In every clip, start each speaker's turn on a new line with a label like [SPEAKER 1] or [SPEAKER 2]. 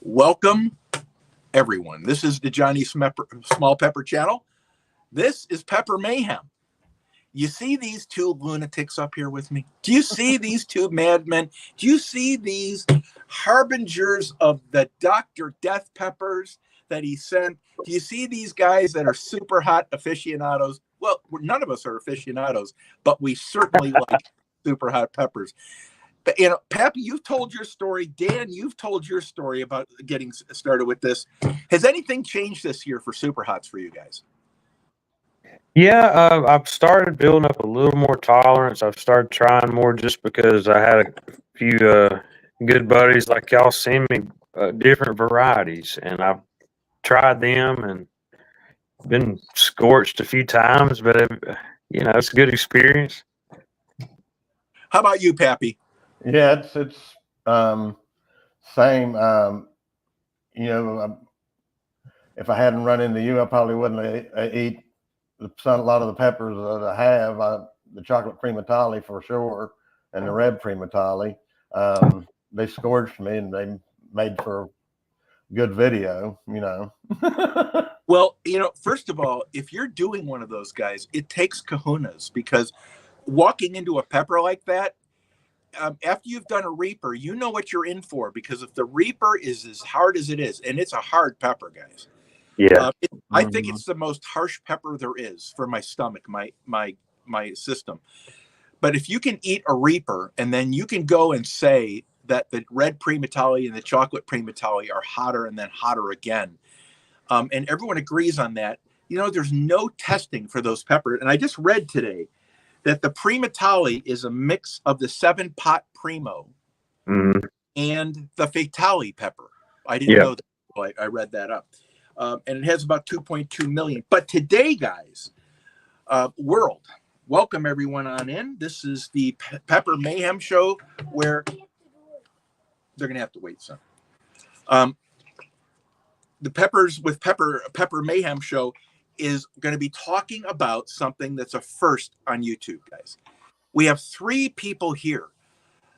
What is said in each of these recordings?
[SPEAKER 1] Welcome, everyone. This is the Johnny Small Pepper channel. This is Pepper Mayhem. You see these two lunatics up here with me? Do you see these two madmen? Do you see these harbingers of the Dr. Death Peppers that he sent? Do you see these guys that are super hot aficionados? Well, none of us are aficionados, but we certainly like super hot peppers. But, you know, Pappy, you've told your story. Dan, you've told your story about getting started with this. Has anything changed this year for Superhots for you guys?
[SPEAKER 2] Yeah, I've started building up a little more tolerance. I've started trying more just because I had a few good buddies like y'all send me different varieties, and I've tried them and been scorched a few times, but it's a good experience.
[SPEAKER 1] How about you, Pappy?
[SPEAKER 3] Yeah, it's same. If I hadn't run into you, I probably wouldn't eat a lot of the peppers that I have. The chocolate primatali for sure, and the red primatali. They scorched me, and they made for good video.
[SPEAKER 1] Well, first of all, if you're doing one of those guys, it takes kahunas, because walking into a pepper like that, after you've done a Reaper, you know what you're in for, because if the Reaper is as hard as it is, and it's a hard pepper, guys.
[SPEAKER 2] Yeah,
[SPEAKER 1] I think it's the most harsh pepper there is for my stomach, my system. But if you can eat a Reaper, and then you can go and say that the red primatali and the chocolate primatali are hotter and then hotter again, and everyone agrees on that, there's no testing for those peppers. And I just read today that the primatali is a mix of the 7-pot primo and the fatali pepper. I didn't know that. I read that up. And it has about 2.2 million. But today, guys, world, welcome everyone on in. This is the Pepper Mayhem show, where they're going to have to wait some. The Peppers with Pepper Mayhem show is going to be talking about something that's a first on YouTube, guys. We have 3 people here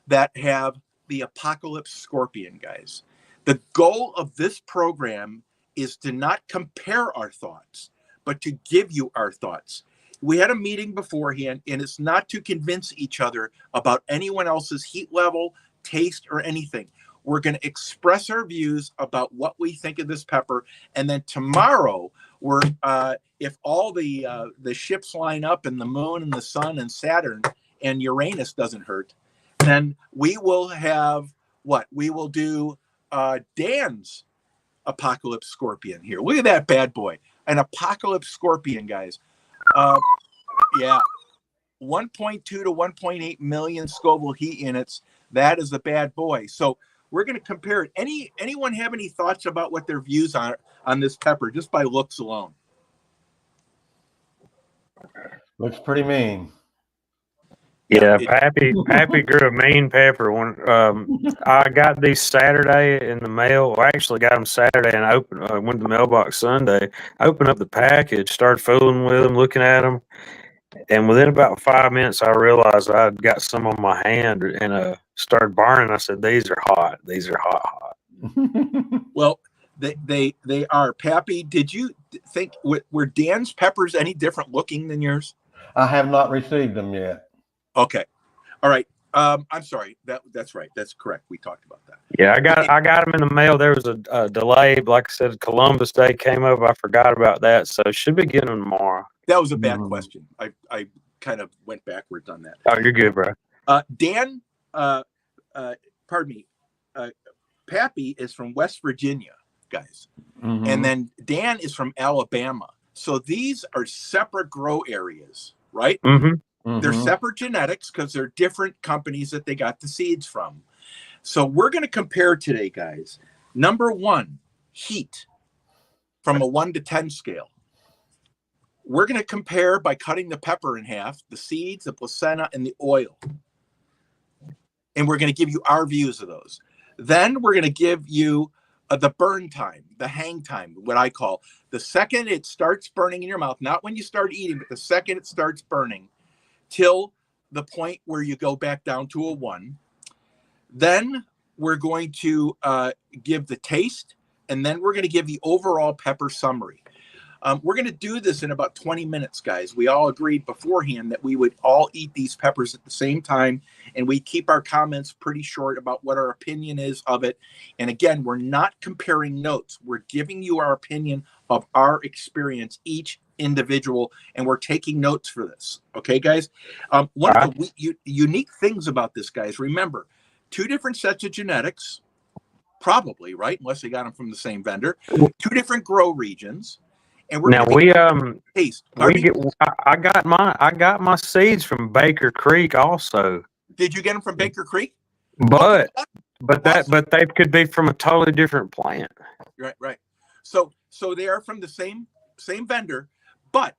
[SPEAKER 1] that have the Apocalypse Scorpion, guys. The goal of this program is to not compare our thoughts, but to give you our thoughts. We had a meeting beforehand, and it's not to convince each other about anyone else's heat level, taste, or anything. We're going to express our views about what we think of this pepper, and then tomorrow, if all the ships line up, and the moon and the sun and Saturn and Uranus doesn't hurt, then we will have what? We will do Dan's Apocalypse Scorpion here. Look at that bad boy. An Apocalypse Scorpion, guys. Yeah. 1.2 to 1.8 million Scoville heat units. That is a bad boy. So we're going to compare it. Anyone have any thoughts about what their views are on this pepper, just by looks alone?
[SPEAKER 3] Looks pretty mean.
[SPEAKER 2] Yeah, Pappy grew a mean pepper. When I got these Saturday in the mail, I actually got them Saturday, and I went to the mailbox Sunday. I opened up the package, started fooling with them, looking at them, and within about 5 minutes, I realized I'd got some on my hand and started burning. I said, "These are hot. These are hot."
[SPEAKER 1] Well, they are. Pappy, did you think were Dan's peppers any different looking than yours?
[SPEAKER 3] I have not received them yet.
[SPEAKER 1] Okay. All right. I'm sorry. That's right. That's correct. We talked about that.
[SPEAKER 2] Yeah, I got them in the mail. There was a delay. Like I said, Columbus Day came up. I forgot about that, so should be getting them tomorrow.
[SPEAKER 1] That was a bad question. I kind of went backwards on that.
[SPEAKER 2] Oh, you're good, bro.
[SPEAKER 1] Dan, pardon me. Pappy is from West Virginia, guys, and then Dan is from Alabama. So these are separate grow areas, right? They're separate genetics because they're different companies that they got the seeds from. So we're going to compare today, guys. Number 1, heat from a 1 to 10 scale. We're going to compare by cutting the pepper in half, the seeds, the placenta, and the oil. And we're going to give you our views of those. Then we're going to give you the burn time, the hang time, what I call. The second it starts burning in your mouth, not when you start eating, but the second it starts burning, till the point where you go back down to a 1. Then we're going to give the taste, and then we're going to give the overall pepper summary. We're going to do this in about 20 minutes, guys. We all agreed beforehand that we would all eat these peppers at the same time, and we keep our comments pretty short about what our opinion is of it. And again, we're not comparing notes. We're giving you our opinion of our experience, each individual, and we're taking notes for this. Okay, guys? One of the unique things about this, guys, remember, 2 different sets of genetics, probably, right? Unless they got them from the same vendor. 2 different grow regions. And we're
[SPEAKER 2] now
[SPEAKER 1] taste.
[SPEAKER 2] I got my seeds from Baker Creek also.
[SPEAKER 1] Did you get them from Baker Creek?
[SPEAKER 2] But they could be from a totally different plant.
[SPEAKER 1] Right. So they are from the same vendor, but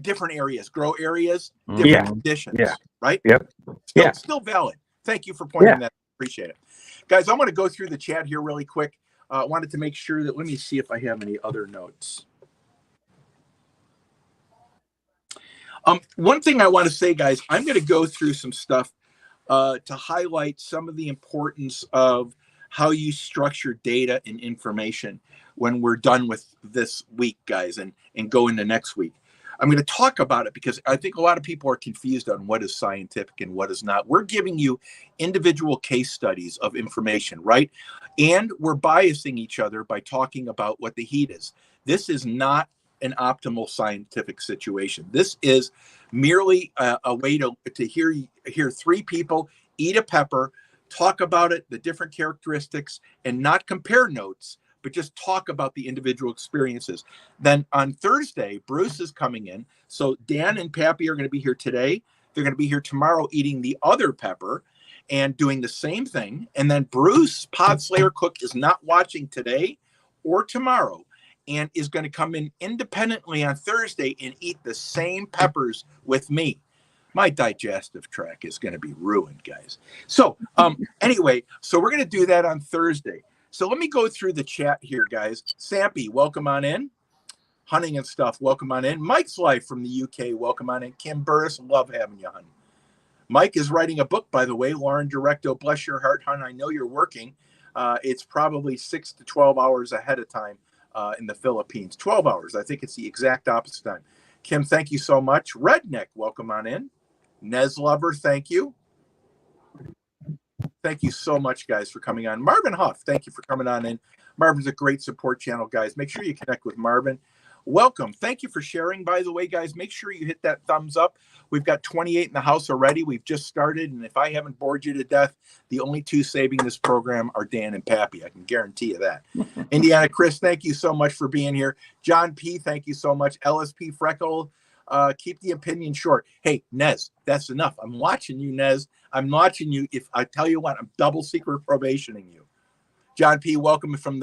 [SPEAKER 1] different areas, grow areas, different conditions. Yeah. Right.
[SPEAKER 2] Yep.
[SPEAKER 1] Still valid. Thank you for pointing that. Appreciate it, guys. I'm going to go through the chat here really quick. Wanted to make sure that. Let me see if I have any other notes. One thing I want to say, guys, I'm going to go through some stuff to highlight some of the importance of how you structure data and information when we're done with this week, guys, and go into next week. I'm going to talk about it because I think a lot of people are confused on what is scientific and what is not. We're giving you individual case studies of information, right? And we're biasing each other by talking about what the heat is. This is not an optimal scientific situation. This is merely a way to hear 3 people eat a pepper, talk about it, the different characteristics, and not compare notes, but just talk about the individual experiences. Then on Thursday, Bruce is coming in. So Dan and Pappy are going to be here today. They're going to be here tomorrow eating the other pepper and doing the same thing. And then Bruce, Pod Slayer Cook, is not watching today or tomorrow, and is going to come in independently on Thursday and eat the same peppers with me. My digestive tract is going to be ruined, guys. So anyway, so we're going to do that on Thursday. So let me go through the chat here, guys. Sampy, welcome on in. Hunting and Stuff, welcome on in. Mike's Life from the UK, welcome on in. Kim Burris, love having you, hun. Mike is writing a book, by the way. Lauren Directo, bless your heart, hun. I know you're working. It's probably 6 to 12 hours ahead of time. In the Philippines, 12 hours. I think it's the exact opposite time. Kim, thank you so much. Redneck, welcome on in. Nez Lover, thank you. Thank you so much, guys, for coming on. Marvin Huff, thank you for coming on in. Marvin's a great support channel, guys. Make sure you connect with Marvin. Welcome. Thank you for sharing, by the way, guys. Make sure you hit that thumbs up. We've got 28 in the house already. We've just started, and if I haven't bored you to death, the only 2 saving this program are Dan and Pappy. I can guarantee you that. Indiana Chris, thank you so much for being here. John P., thank you so much. LSP Freckle, keep the opinion short. Hey, Nez, that's enough. I'm watching you, Nez. I'm watching you. If I tell you what, I'm double secret probationing you. John P., welcome from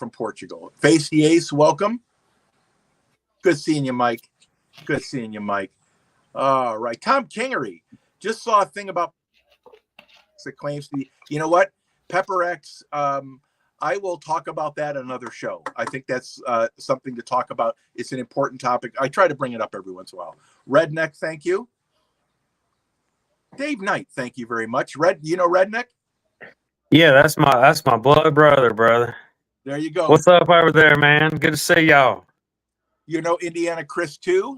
[SPEAKER 1] Portugal. Face the Ace, welcome. Good seeing you, Mike. Good seeing you, Mike. All right. Tom Kingery. Just saw a thing about that claims to be, you know what? Pepper X, I will talk about that on another show. I think that's something to talk about. It's an important topic. I try to bring it up every once in a while. Redneck, thank you. Dave Knight, thank you very much. Redneck?
[SPEAKER 2] Yeah, that's my blood brother.
[SPEAKER 1] There you go.
[SPEAKER 2] What's up over there, man? Good to see y'all.
[SPEAKER 1] You know Indiana Chris too?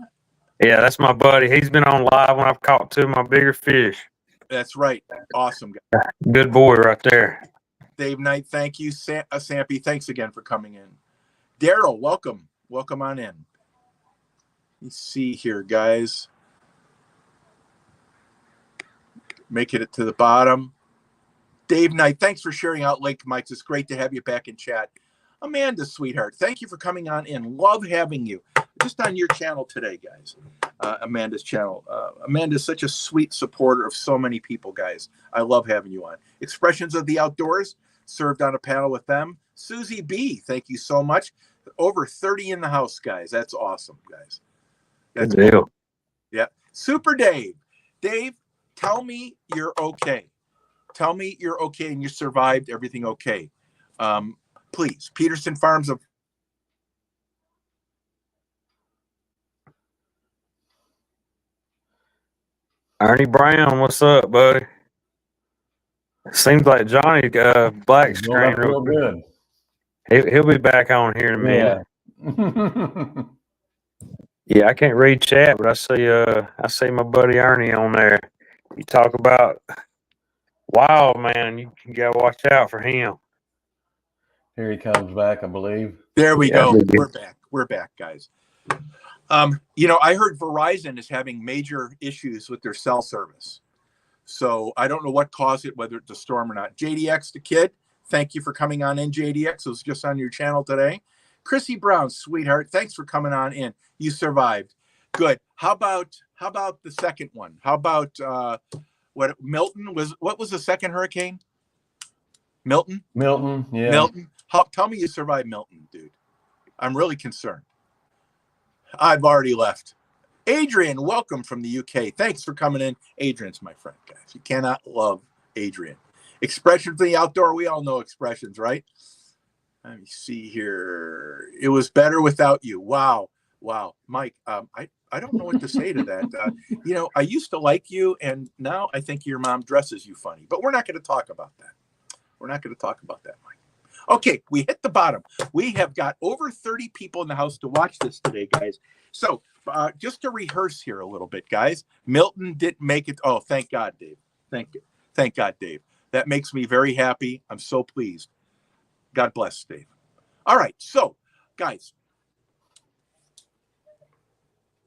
[SPEAKER 2] Yeah, that's my buddy. He's been on live when I've caught 2 of my bigger fish.
[SPEAKER 1] That's right. Awesome guy.
[SPEAKER 2] Good boy right there.
[SPEAKER 1] Dave Knight, thank you. Sampy, thanks again for coming in. Daryl, welcome. Welcome on in. Let's see here, guys. Making it to the bottom. Dave Knight, thanks for sharing out Lake Mics. It's great to have you back in chat. Amanda, sweetheart, thank you for coming on in. Love having you. Just on your channel today, guys. Amanda's channel. Amanda's such a sweet supporter of so many people, guys. I love having you on. Expressions of the Outdoors, served on a panel with them. Susie B, thank you so much. Over 30 in the house, guys. That's awesome, guys. That's
[SPEAKER 2] good deal.
[SPEAKER 1] Awesome. Yeah. Super Dave. Dave, tell me you're okay. Tell me you're okay and you survived everything okay. Please. Peterson Farms of
[SPEAKER 2] Ernie Brown, what's up, buddy? Seems like Johnny black
[SPEAKER 3] It's
[SPEAKER 2] screen
[SPEAKER 3] going up real
[SPEAKER 2] real
[SPEAKER 3] good.
[SPEAKER 2] He'll be back on here in a minute.
[SPEAKER 3] Yeah.
[SPEAKER 2] Yeah, I can't read chat, but I see my buddy Ernie on there. You talk about Wild Man, you gotta watch out for him.
[SPEAKER 3] Here he comes back, I believe.
[SPEAKER 1] There we
[SPEAKER 2] Yeah,
[SPEAKER 1] go.
[SPEAKER 2] we do.
[SPEAKER 1] We're back. We're back, guys. I heard Verizon is having major issues with their cell service. So I don't know what caused it, whether it's a storm or not. JDX the kid, thank you for coming on in, JDX. It was just on your channel today. Chrissy Brown, sweetheart, thanks for coming on in. You survived. Good. How about the second one? How about what was the second hurricane? Milton?
[SPEAKER 3] Milton, yeah.
[SPEAKER 1] Milton. Tell me you survived Milton, dude. I'm really concerned. I've already left. Adrian, welcome from the UK. Thanks for coming in. Adrian's my friend, guys. You cannot love Adrian. Expressions in the outdoor. We all know expressions, right? Let me see here. It was better without you. Wow. Mike, I don't know what to say to that. I used to like you, and now I think your mom dresses you funny. But we're not going to talk about that. We're not going to talk about that, Mike. Okay, we hit the bottom. We have got over 30 people in the house to watch this today, guys. So just to rehearse here a little bit, guys. Milton didn't make it. Oh, thank God, Dave. Thank God, Dave. That makes me very happy. I'm so pleased. God bless, Dave. All right, so, guys,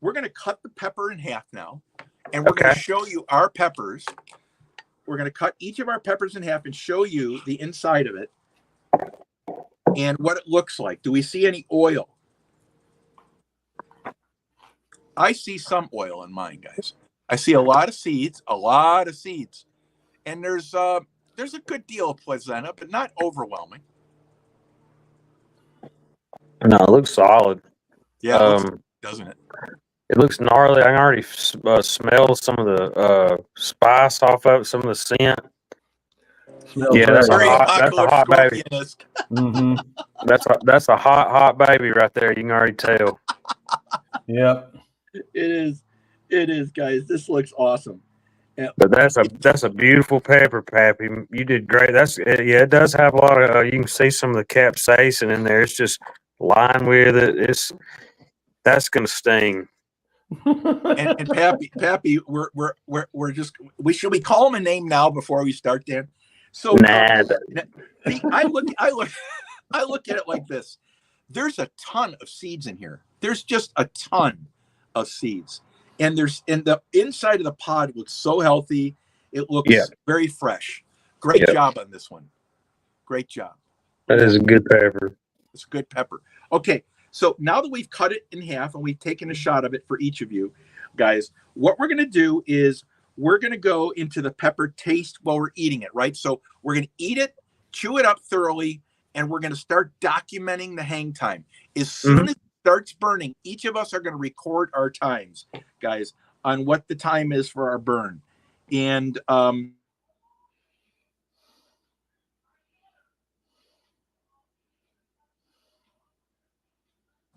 [SPEAKER 1] we're going to cut the pepper in half now, and we're going to show you our peppers. We're going to cut each of our peppers in half and show you the inside of it and what it looks like. Do we see any oil? I see some oil in mine, guys. I see a lot of seeds, and there's a good deal of placenta, but not overwhelming.
[SPEAKER 2] No, it looks solid.
[SPEAKER 1] Yeah, doesn't it?
[SPEAKER 2] It looks gnarly. I can already smell some of the spice off of it, some of the scent.
[SPEAKER 3] Smells
[SPEAKER 2] That's a hot baby.
[SPEAKER 3] Mm-hmm.
[SPEAKER 2] That's a hot baby right there. You can already tell.
[SPEAKER 3] Yep.
[SPEAKER 1] It is, guys. This looks awesome.
[SPEAKER 2] But that's a beautiful pepper, Pappy. You did great. It does have a lot of. You can see some of the capsaicin in there. It's just lined with it. That's gonna sting.
[SPEAKER 1] and Pappy, should we call him a name now before we start, Dan? So I look at it like this. There's a ton of seeds in here. There's just a ton of seeds. And the inside of the pod looks so healthy. It looks very fresh. Great job on this one. Great job.
[SPEAKER 2] That is a good pepper.
[SPEAKER 1] It's a good pepper. Okay, so now that we've cut it in half and we've taken a shot of it for each of you, guys, what we're going to do is we're going to go into the pepper taste while we're eating it, right? So we're going to eat it, chew it up thoroughly, and we're going to start documenting the hang time. As soon as it starts burning, each of us are going to record our times, guys, on what the time is for our burn. And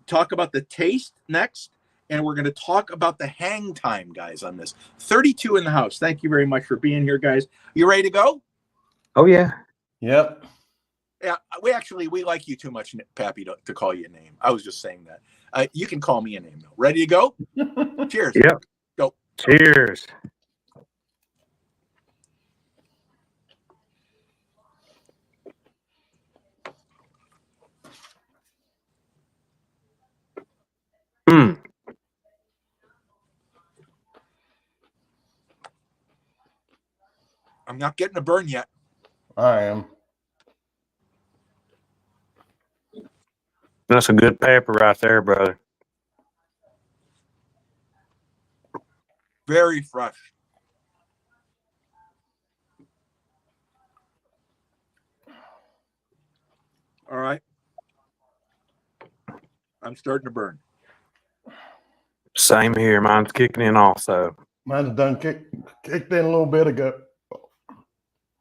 [SPEAKER 1] talk about the taste next, and we're going to talk about the hang time, guys, on this. 32 in the house. Thank you very much for being here, guys. You ready to go?
[SPEAKER 2] Oh, yeah.
[SPEAKER 3] Yep.
[SPEAKER 1] Yeah, we like you too much, Pappy, to call you a name. I was just saying that. You can call me a name, though. Ready to go? Cheers.
[SPEAKER 2] Yep.
[SPEAKER 1] Go.
[SPEAKER 2] Cheers.
[SPEAKER 1] I'm not getting a burn yet.
[SPEAKER 3] I am.
[SPEAKER 2] That's a good pepper right there, brother.
[SPEAKER 1] Very fresh. All right. I'm starting to burn.
[SPEAKER 2] Same here. Mine's kicking in also.
[SPEAKER 3] Mine's done kicked in a little bit ago.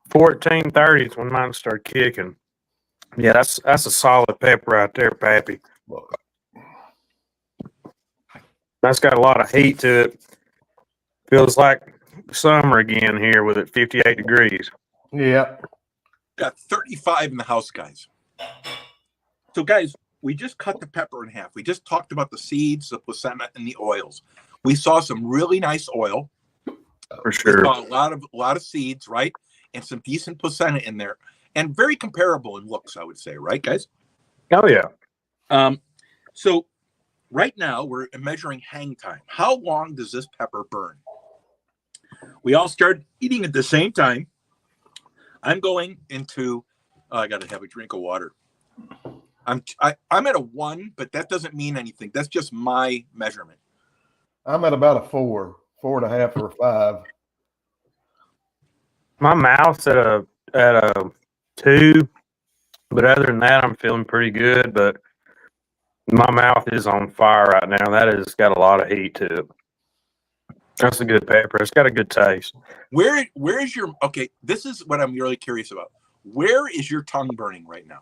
[SPEAKER 2] 14:30 is when mine start kicking. Yeah, that's a solid pepper right there, Pappy. That's got a lot of heat to it. Feels like summer again here with it 58 degrees.
[SPEAKER 3] Yeah.
[SPEAKER 1] Got 35 in the house, guys. So, guys, we just cut the pepper in half. We just talked about the seeds, the placenta, and the oils. We saw some really nice oil.
[SPEAKER 2] For sure.
[SPEAKER 1] We saw a lot of seeds, right? And some decent placenta in there. And very comparable in looks, I would say, right, guys?
[SPEAKER 2] Oh, yeah.
[SPEAKER 1] So right now we're measuring hang time. How long does this pepper burn? We all started eating at the same time. I'm going into, I got to have a drink of water. I'm at a 1, but that doesn't mean anything. That's just my measurement.
[SPEAKER 3] I'm at about a 4, 4.5 or 5.
[SPEAKER 2] My mouth's at a 2, but other than that, I'm feeling pretty good. But my mouth is on fire right now. That has got a lot of heat to it. That's a good pepper. It's got a good taste.
[SPEAKER 1] Where is your, okay, this is what I'm really curious about. Where is your tongue burning right now?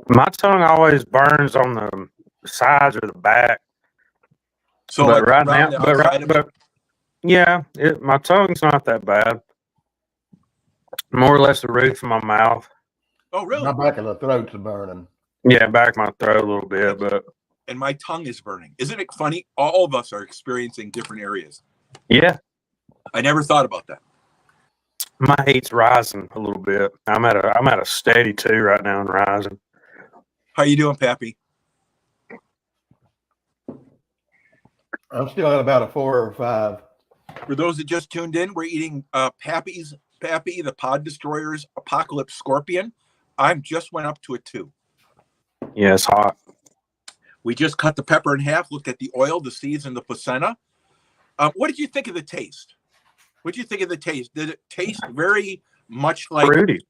[SPEAKER 2] My tongue always burns on the sides or the back.
[SPEAKER 1] So
[SPEAKER 2] but
[SPEAKER 1] like
[SPEAKER 2] right
[SPEAKER 1] around
[SPEAKER 2] now,
[SPEAKER 1] the outside of it?
[SPEAKER 2] but yeah, my tongue's not that bad. More or less the roof of my mouth.
[SPEAKER 1] Oh, really?
[SPEAKER 3] My back of the throat's burning.
[SPEAKER 2] Yeah, back of my throat a little bit, but
[SPEAKER 1] And my tongue is burning. Isn't it funny? All of us are experiencing different areas.
[SPEAKER 2] yeah,
[SPEAKER 1] I never thought about that.
[SPEAKER 2] my heat's rising a little bit. I'm at a steady 2 right now and rising.
[SPEAKER 1] How you doing, Pappy?
[SPEAKER 3] I'm still at about a 4 or 5.
[SPEAKER 1] For those that just tuned in, we're eating Pappy, the Pod Destroyer's Apocalypse Scorpion. I'm just went up to a 2.
[SPEAKER 2] Yeah, it's hot.
[SPEAKER 1] We just cut the pepper in half, looked at the oil, the seeds, and the placenta. What did you think of the taste? What did you think of the taste? Did it taste very much like
[SPEAKER 2] Fruity?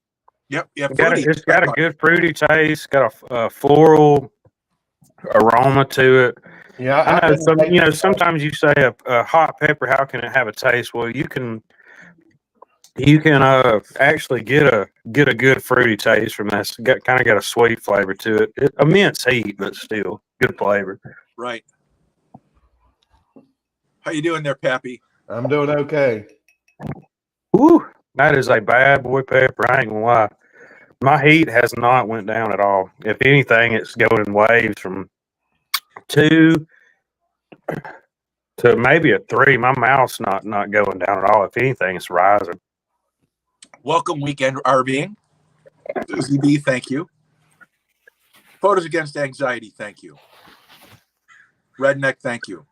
[SPEAKER 1] Yep, yeah,
[SPEAKER 2] It's got a good fruity taste. Got a floral aroma to it.
[SPEAKER 3] Yeah,
[SPEAKER 2] I know sometimes you say a hot pepper, how can it have a taste? Well, you can actually get a good fruity taste from that. It's kind of got a sweet flavor to it. Immense heat, but still good flavor.
[SPEAKER 1] Right. How you doing there, Pappy?
[SPEAKER 3] I'm doing okay.
[SPEAKER 2] Woo, that is a bad boy pepper. I ain't gonna lie. My heat has not went down at all. If anything, it's going in waves from 2 to maybe a 3. My mouth's not going down at all. If anything, it's rising.
[SPEAKER 1] Welcome, Weekend RVing. Susie B, thank you. Photos Against Anxiety, thank you. Redneck, thank you.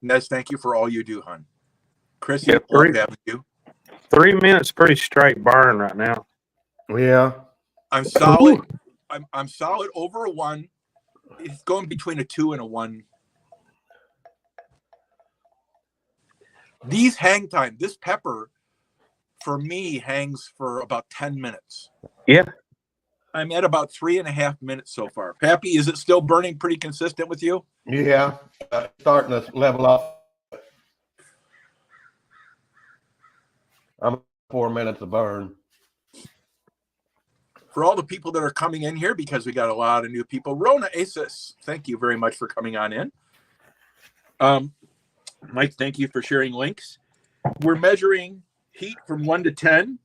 [SPEAKER 1] Nez, thank you for all you do, hon. Chris,
[SPEAKER 2] Yeah,
[SPEAKER 1] love having you.
[SPEAKER 2] 3 minutes, pretty straight burn right now.
[SPEAKER 3] Yeah.
[SPEAKER 1] I'm solid. I'm solid over a 1. It's going between a 2 and a 1. These hang time, this pepper for me hangs for about 10 minutes.
[SPEAKER 2] Yeah.
[SPEAKER 1] I'm at about 3.5 minutes so far. Pappy, is it still burning pretty consistent with you?
[SPEAKER 3] Yeah. Starting to level off. I'm 4 minutes of burn.
[SPEAKER 1] For all the people that are coming in here, because we got a lot of new people, Rona Asis, thank you very much for coming on in. Mike, thank you for sharing links. We're measuring heat from 1 to 10,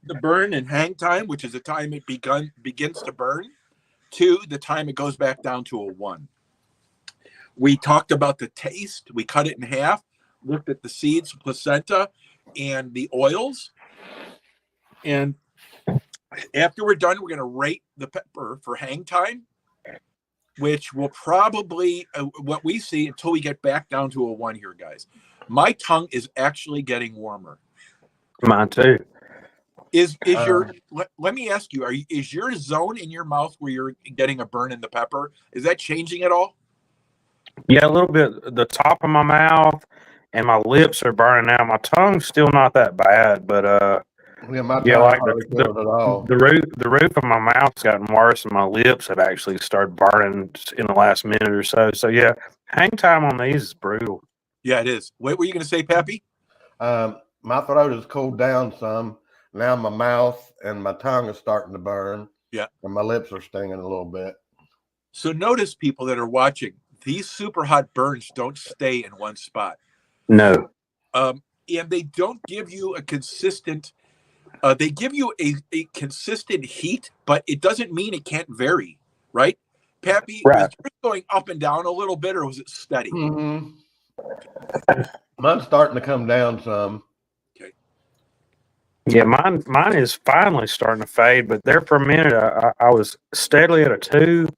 [SPEAKER 1] the burn and hang time, which is the time it begins to burn, to the time it goes back down to a 1. We talked about the taste. We cut it in half, looked at the seeds, placenta, and the oils. And after we're done, we're going to rate the pepper for hang time, which will probably, what we see until we get back down to a 1 here, guys. My tongue is actually getting warmer.
[SPEAKER 2] Mine too.
[SPEAKER 1] Is your, let me ask you, is your zone in your mouth where you're getting a burn in the pepper, is that changing at all?
[SPEAKER 2] Yeah, a little bit. The top of my mouth and my lips are burning out. My tongue's still not that bad, but like the roof of my mouth's gotten worse, and my lips have actually started burning in the last minute or so. So yeah, hang time on these is brutal.
[SPEAKER 1] Yeah, it is. What were you going to say, Pappy?
[SPEAKER 3] My throat has cooled down some. Now my mouth and my tongue is starting to burn.
[SPEAKER 1] Yeah.
[SPEAKER 3] And my lips are stinging a little bit.
[SPEAKER 1] So notice, people that are watching, these super hot burns don't stay in one spot.
[SPEAKER 2] No.
[SPEAKER 1] And they don't give you a consistent They give you a consistent heat, but it doesn't mean it can't vary, right? Pappy, was
[SPEAKER 2] Right.
[SPEAKER 1] yours going up and down a little bit, or was it steady?
[SPEAKER 3] Mm-hmm. Mine's starting to come down some.
[SPEAKER 1] Okay.
[SPEAKER 2] Yeah, mine is finally starting to fade, but there for a minute I was steadily at a 2,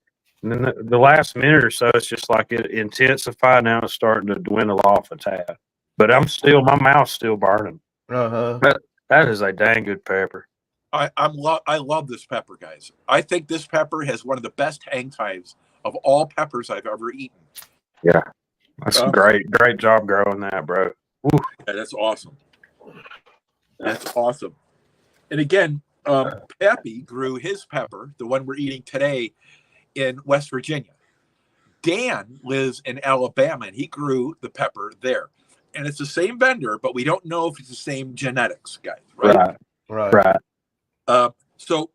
[SPEAKER 2] and then the last minute or so it's just like it intensified. Now it's starting to dwindle off a tad, but my mouth's still burning.
[SPEAKER 3] Uh-huh.
[SPEAKER 2] That is a dang good pepper.
[SPEAKER 1] I love this pepper, guys. I think this pepper has one of the best hang times of all peppers I've ever eaten.
[SPEAKER 2] Yeah, that's great job growing that, bro.
[SPEAKER 1] Yeah, that's awesome. That's awesome. And again, Pappy grew his pepper, the one we're eating today, in West Virginia. Dan lives in Alabama, and he grew the pepper there. And it's the same vendor, but we don't know if it's the same genetics, guys. Right. So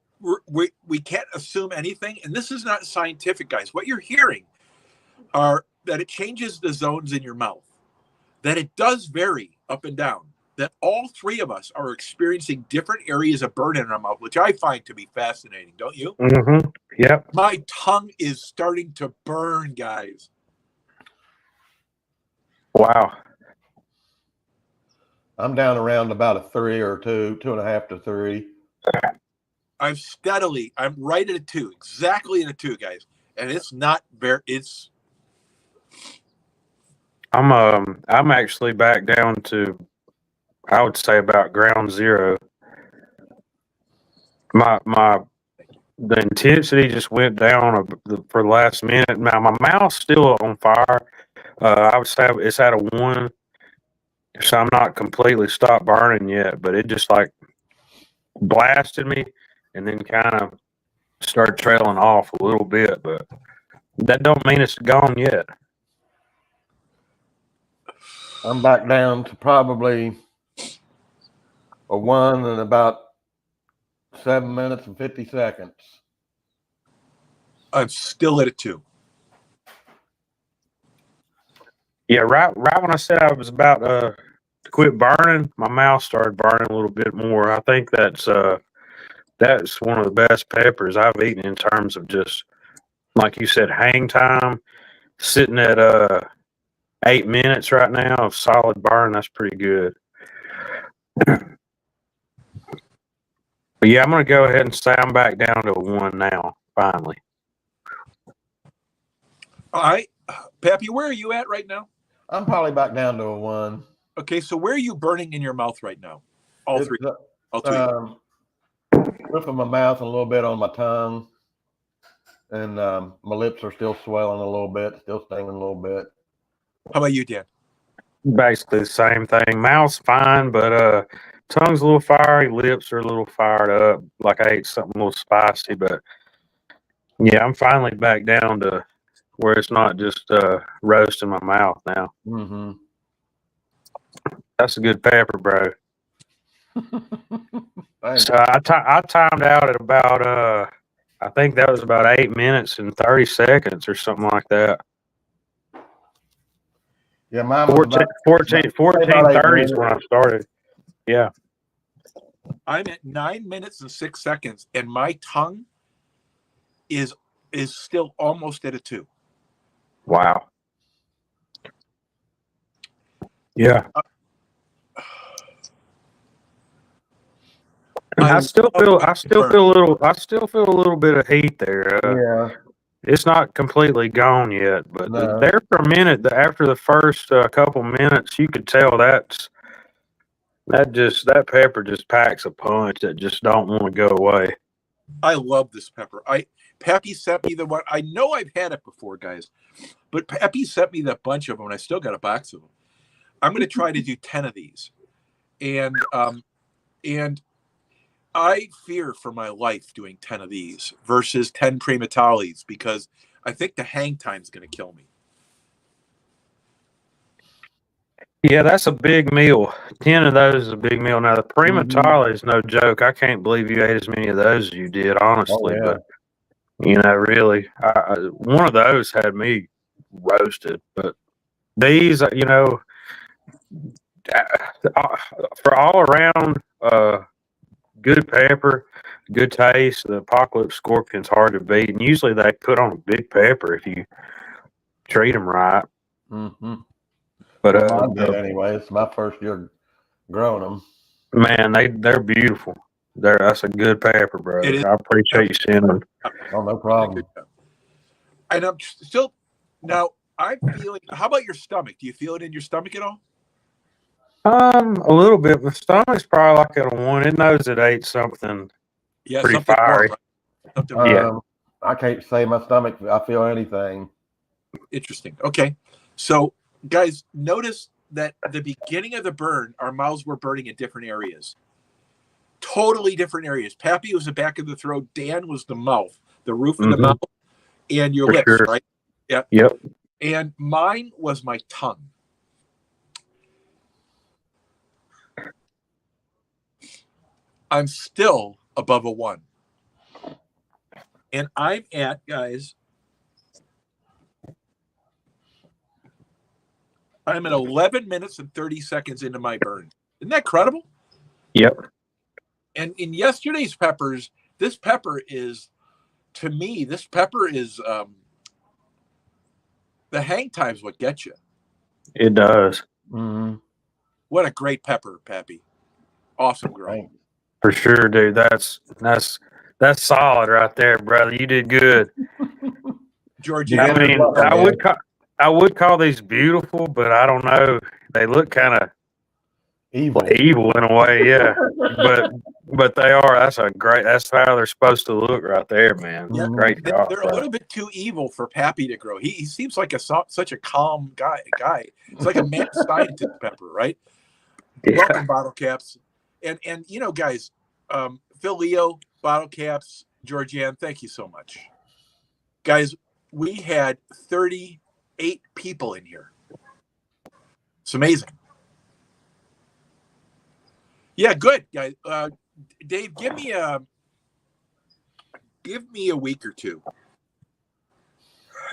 [SPEAKER 1] we can't assume anything. And this is not scientific, guys. What you're hearing are that it changes the zones in your mouth, that it does vary up and down, that all three of us are experiencing different areas of burn in our mouth, which I find to be fascinating. Don't you?
[SPEAKER 2] Mm-hmm. Yep.
[SPEAKER 1] My tongue is starting to burn, guys.
[SPEAKER 2] Wow.
[SPEAKER 3] I'm down around about a 3 or 2, 2.5 to 3.
[SPEAKER 1] I'm right at a 2, exactly at a 2, guys. And it's not very,
[SPEAKER 2] I'm actually back down to, I would say, about ground zero. The intensity just went down for the last minute. Now my mouth's still on fire. I would say it's at a 1, so I'm not completely stopped burning yet. But it just like blasted me, and then kind of started trailing off a little bit. But that don't mean it's gone yet.
[SPEAKER 3] I'm back down to probably a 1 in about 7 minutes and 50 seconds.
[SPEAKER 1] I'm still at a 2.
[SPEAKER 2] Yeah, right when I said I was about to quit burning, my mouth started burning a little bit more. I think that's one of the best peppers I've eaten in terms of just, like you said, hang time. Sitting at 8 minutes right now of solid burn. That's pretty good. But yeah, I'm going to go ahead and say I'm back down to a 1 now, finally.
[SPEAKER 1] All right. Pappy, where are you at right now?
[SPEAKER 3] I'm probably back down to a 1.
[SPEAKER 1] Okay, so where are you burning in your mouth right now? All three.
[SPEAKER 3] Roof of my mouth and a little bit on my tongue. And my lips are still swelling a little bit, still stinging a little bit.
[SPEAKER 1] How about you, Dan?
[SPEAKER 2] Basically the same thing. Mouth's fine, but tongue's a little fiery, lips are a little fired up, like I ate something a little spicy. But yeah, I'm finally back down to where it's not just roast in my mouth now.
[SPEAKER 3] Mm-hmm.
[SPEAKER 2] That's a good pepper, bro. So I timed out at about I think that was about 8 minutes and 30 seconds or something like that.
[SPEAKER 3] Yeah, mine was
[SPEAKER 2] 14:30 is when I started. Yeah.
[SPEAKER 1] I'm at 9 minutes and 6 seconds, and my tongue is still almost at a 2.
[SPEAKER 2] Wow. Yeah. I still feel a little bit of heat there.
[SPEAKER 3] Yeah.
[SPEAKER 2] It's not completely gone yet, but
[SPEAKER 3] No.
[SPEAKER 2] there for a minute, after the first couple minutes, you could tell that pepper just packs a punch that just don't want to go away.
[SPEAKER 1] I love this pepper. Pappy sent me the one. I know I've had it before, guys, but Pappy sent me that bunch of them, and I still got a box of them. I'm going to try to do 10 of these, and I fear for my life doing 10 of these versus 10 Primatales, because I think the hang time is going to kill me.
[SPEAKER 2] Yeah, that's a big meal. 10 of those is a big meal. Now, the Primatale is no joke. I can't believe you ate as many of those as you did, honestly.
[SPEAKER 3] Oh, yeah.
[SPEAKER 2] But, really, one of those had me roasted. But these, for all around good pepper, good taste. The Apocalypse Scorpion's hard to beat, and usually they put on a big pepper if you treat them right.
[SPEAKER 3] Mm-hmm.
[SPEAKER 2] But
[SPEAKER 3] Mine did anyway. It's my first year growing them.
[SPEAKER 2] man, they're beautiful. That's a good pepper, brother.
[SPEAKER 1] It is.
[SPEAKER 2] I appreciate you sending them.
[SPEAKER 3] Oh, no problem.
[SPEAKER 1] And I'm still now. I'm feeling. How about your stomach? Do you feel it in your stomach at all?
[SPEAKER 2] A little bit. My stomach's probably like at a 1. It knows it ate something pretty
[SPEAKER 1] something
[SPEAKER 2] fiery.
[SPEAKER 1] Wrong, right? Something
[SPEAKER 2] Yeah.
[SPEAKER 3] I can't say my stomach. I feel anything.
[SPEAKER 1] Interesting. Okay. So, guys, notice that at the beginning of the burn, our mouths were burning in different areas. Totally different areas. Pappy was the back of the throat. Dan was the mouth, the roof of the mouth, and your lips,
[SPEAKER 2] sure.
[SPEAKER 1] right? Yeah.
[SPEAKER 2] Yep.
[SPEAKER 1] And mine was my tongue. I'm still above a 1. And I'm at, guys, I'm at 11 minutes and 30 seconds into my burn. Isn't that credible?
[SPEAKER 2] Yep.
[SPEAKER 1] And in yesterday's peppers, this pepper is, to me, the hang time's what gets you.
[SPEAKER 2] It does.
[SPEAKER 3] Mm-hmm.
[SPEAKER 1] What a great pepper, Pappy. Awesome girl.
[SPEAKER 3] Thanks.
[SPEAKER 2] For sure, dude. That's solid right there, brother. You did good.
[SPEAKER 1] Georgie,
[SPEAKER 2] I mean, I would call these beautiful, but I don't know. They look kind of evil in a way, yeah. but they are. That's how they're supposed to look right there, man.
[SPEAKER 1] Yeah,
[SPEAKER 2] great job.
[SPEAKER 1] They're a little bit too evil for Pappy to grow. He seems like such a calm guy. It's like a mad scientist pepper, right?
[SPEAKER 2] Yeah.
[SPEAKER 1] Welcome, Bottle Caps. And you know, guys, Phil Leo, Bottle Caps, Georgianne, thank you so much. Guys, we had 38 people in here. It's amazing. Yeah, good, guys. Dave, give me a week or two.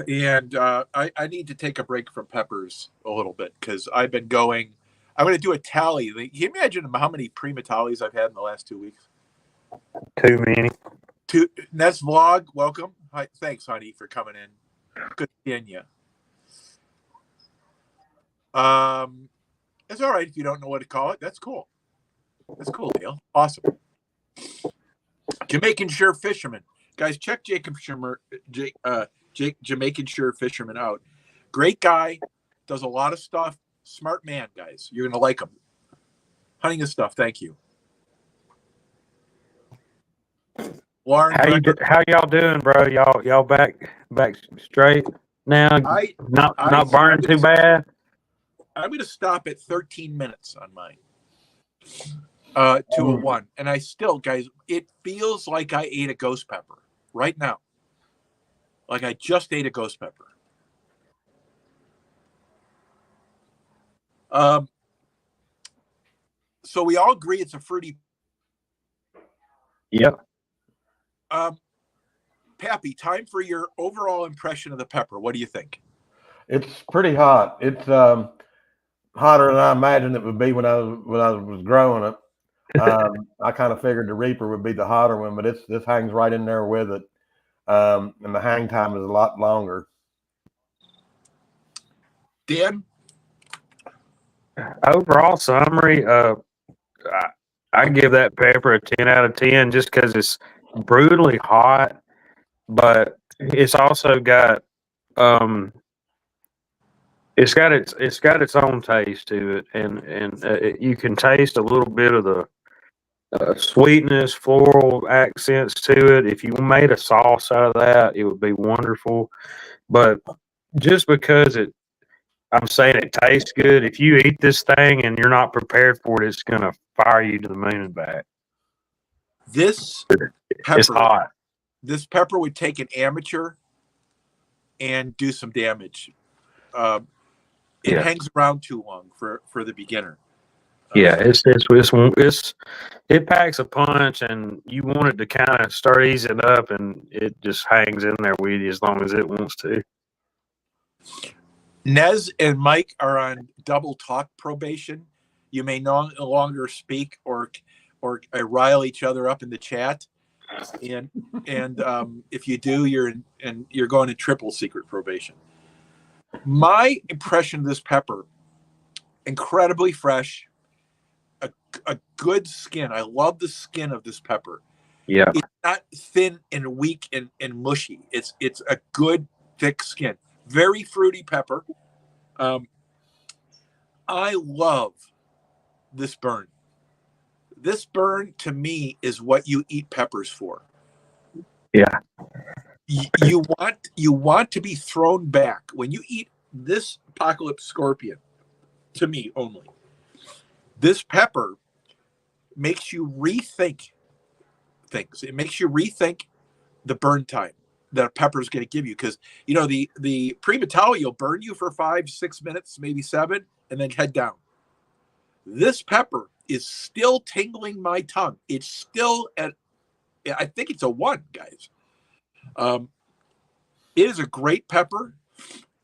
[SPEAKER 1] And I need to take a break from peppers a little bit because I've been going. I'm going to do a tally. Can you imagine how many pre-Metalis I've had in the last 2 weeks?
[SPEAKER 2] Too many.
[SPEAKER 1] Nets Vlog, welcome. Hi, thanks, honey, for coming in. Good seeing you. It's all right if you don't know what to call it. That's cool. That's cool, Dale. Awesome. Jamaican Shore Fisherman. Guys, check Jamaican Shore Fisherman out. Great guy. Does a lot of stuff. Smart man, guys. You're going to like him. Hunting his stuff. Thank you. Lauren,
[SPEAKER 2] how y'all doing, bro? Y'all back straight now? Not burning too bad?
[SPEAKER 1] I'm going to stop at 13 minutes on mine. To a 1. And I still, guys, it feels like I ate a ghost pepper right now. Like I just ate a ghost pepper. So we all agree it's a fruity.
[SPEAKER 2] Yep.
[SPEAKER 1] Pappy, time for your overall impression of the pepper. What do you think?
[SPEAKER 3] It's pretty hot. It's hotter than I imagined it would be when I was growing it. I kind of figured the Reaper would be the hotter one, but this hangs right in there with it. And the hang time is a lot longer.
[SPEAKER 1] Dan?
[SPEAKER 2] Overall summary, I give that pepper a 10 out of 10 just because it's brutally hot, but it's also got it's got its own taste to it, and you can taste a little bit of the sweetness, floral accents to it. If you made a sauce out of that, it would be wonderful. But just because I'm saying it tastes good. If you eat this thing and you're not prepared for it, it's going to fire you to the moon and back.
[SPEAKER 1] This
[SPEAKER 2] it's hot.
[SPEAKER 1] This pepper would take an amateur and do some damage. It hangs around too long for the beginner.
[SPEAKER 2] Yeah, it packs a punch, and you want it to kind of start easing up, and it just hangs in there with you as long as it wants to.
[SPEAKER 1] Nez and Mike are on double talk probation. You may no longer speak or or rile each other up in the chat. And if you do, you're going to triple secret probation. My impression of this pepper, incredibly fresh, a good skin. I love the skin of this pepper.
[SPEAKER 2] Yeah.
[SPEAKER 1] It's not thin and weak and mushy. It's a good thick skin. Very fruity pepper. I love this burn. This burn to me is what you eat peppers for.
[SPEAKER 2] Yeah.
[SPEAKER 1] You want to be thrown back when you eat this Apocalypse Scorpion. To me only, this pepper makes you rethink things. It makes you rethink the burn time that a pepper is going to give you, because the Primatali will burn you for 5-6 minutes, maybe 7, and then head down. This pepper is still tingling my tongue. It's still I think it's a 1, guys. It is a great pepper.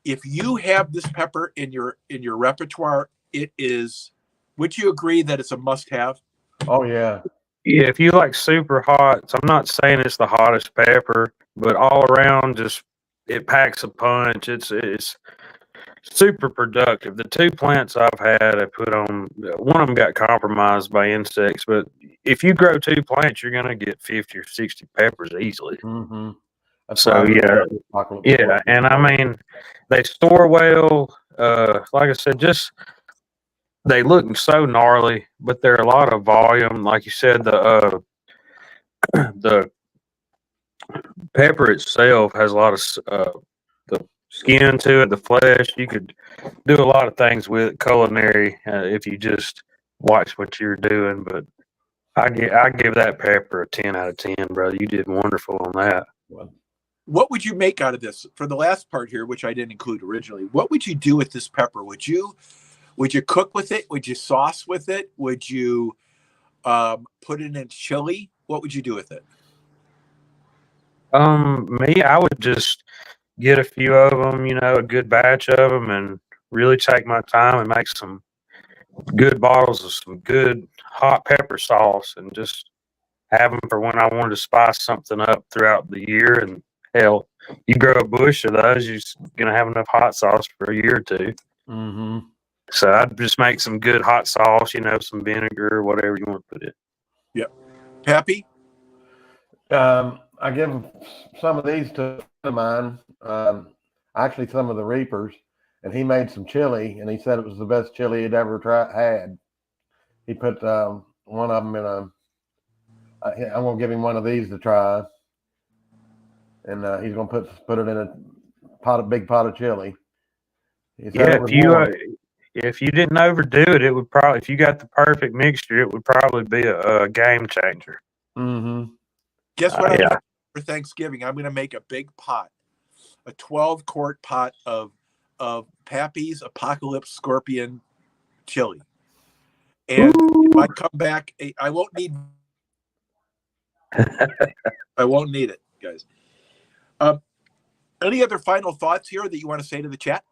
[SPEAKER 1] If you have this pepper in your repertoire, it is. Would you agree that it's a must-have?
[SPEAKER 3] Oh yeah.
[SPEAKER 2] Yeah, if you like super hot, I'm not saying it's the hottest pepper, but all around, just it packs a punch. It's super productive. The 2 plants I've had, I put on, one of them got compromised by insects, but if you grow 2 plants, you're gonna get 50 or 60 peppers easily.
[SPEAKER 3] Mm-hmm.
[SPEAKER 2] So yeah, and I mean, they store well. Like I said, just they look so gnarly, but they're a lot of volume. Like you said, the pepper itself has a lot of the skin to it, the flesh. You could do a lot of things with it, culinary, if you just watch what you're doing. But I give that pepper a 10 out of 10, brother. You did wonderful on that.
[SPEAKER 1] What would you make out of this for the last part here, which I didn't include originally? What would you do with this pepper? Would you cook with it? Would you sauce with it? Would you put it in chili? What would you do with it?
[SPEAKER 2] Me, I would just get a few of them, a good batch of them, and really take my time and make some good bottles of some good hot pepper sauce, and just have them for when I wanted to spice something up throughout the year. And hell, you grow a bush of those, you're gonna have enough hot sauce for a year or 2.
[SPEAKER 3] Mm-hmm.
[SPEAKER 2] So I'd just make some good hot sauce, some vinegar, whatever you want to put in.
[SPEAKER 1] Yep. Pappy?
[SPEAKER 3] I give some of these to mine, actually some of the Reapers, and he made some chili, and he said it was the best chili he'd ever had. He put one of them in I'm going to give him one of these to try, and he's going to put it in a big pot of chili.
[SPEAKER 2] Yeah, if you didn't overdo it, it would probably, if you got the perfect mixture, it would probably be a game changer.
[SPEAKER 3] Mm-hmm.
[SPEAKER 1] Guess what I'm doing for Thanksgiving? I'm going to make a big pot, a 12-quart pot of Pappy's Apocalypse Scorpion chili. And if I come back, I won't need it, guys. Any other final thoughts here that you want to say to the chat?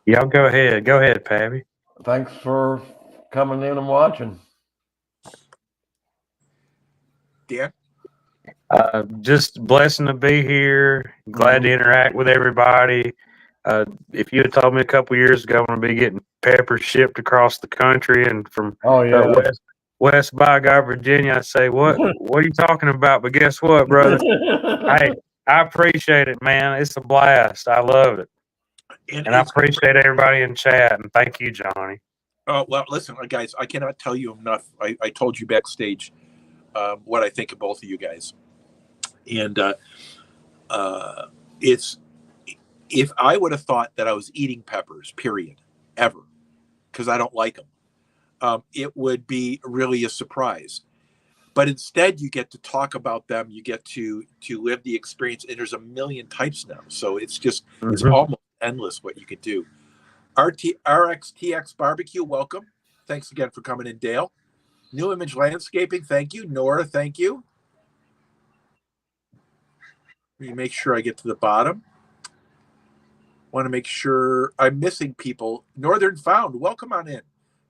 [SPEAKER 2] Yeah, go ahead. Go ahead, Pappy.
[SPEAKER 3] Thanks for coming in and watching.
[SPEAKER 1] Dan?
[SPEAKER 2] Just blessing to be here. Glad to interact with everybody. If you had told me a couple years ago I'm going to be getting peppers shipped across the country and from West Bygard, Virginia, I'd say, what are you talking about? But guess what, brother? Hey, I appreciate it, man. It's a blast. I love it. And I appreciate everybody in chat. And thank you, Johnny.
[SPEAKER 1] Oh, well, listen, guys, I cannot tell you enough. I told you backstage what I think of both of you guys. And it's, if I would have thought that I was eating peppers, period, ever, because I don't like them, it would be really a surprise. But instead, you get to talk about them. You get to live the experience. And there's a million types now. So it's just, it's almost endless what you could do. RXTX Barbecue, welcome. Thanks again for coming in, Dale. New Image Landscaping, thank you. Nora, thank you. Let me make sure I get to the bottom. Want to make sure I'm missing people. Northern Found, welcome on in.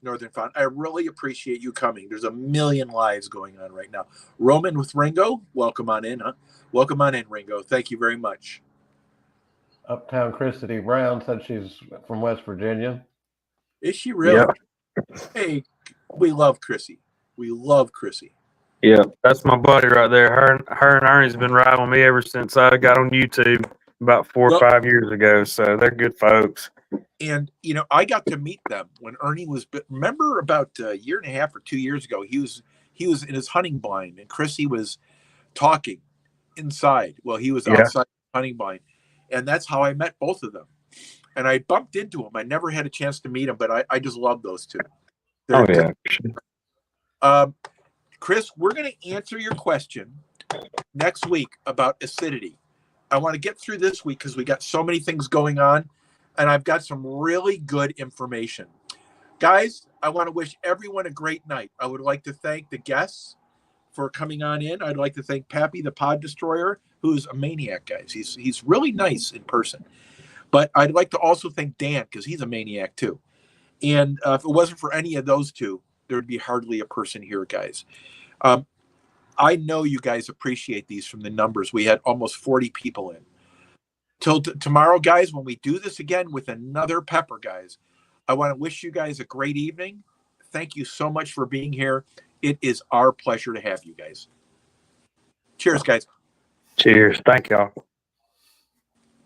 [SPEAKER 1] Northern Font. I really appreciate you coming. There's a million lives going on right now. Roman with Ringo, welcome on in, huh? Welcome on in, Ringo. Thank you very much.
[SPEAKER 3] Uptown Christy Brown said she's from West Virginia.
[SPEAKER 1] Is she really?
[SPEAKER 2] Yeah.
[SPEAKER 1] Hey, we love Chrissy. We love Chrissy.
[SPEAKER 2] Yeah, that's my buddy right there. Her and Ernie's been riding with me ever since I got on YouTube about 4 or 5 years ago. So they're good folks.
[SPEAKER 1] And, you know, I got to meet them when Ernie was, remember about a year and a half or 2 years ago, he was in his hunting blind and Chrissy was talking inside. Well, he was outside the hunting blind. And that's how I met both of them. And I bumped into him. I never had a chance to meet him, but I just love those two. Chris, we're going to answer your question next week about acidity. I want to get through this week because we got so many things going on, and I've got some really good information. Guys, I want to wish everyone a great night. I would like to thank the guests for coming on in. I'd like to thank Pappy, the Pod Destroyer, who's a maniac, guys. He's really nice in person. But I'd like to also thank Dan because he's a maniac too. And if it wasn't for any of those two, there would be hardly a person here, guys. I know you guys appreciate these from the numbers. We had almost 40 people in. Till tomorrow, guys, when we do this again with another pepper, guys, I want to wish you guys a great evening. Thank you so much for being here. It is our pleasure to have you guys. Cheers, guys.
[SPEAKER 2] Cheers. Thank y'all.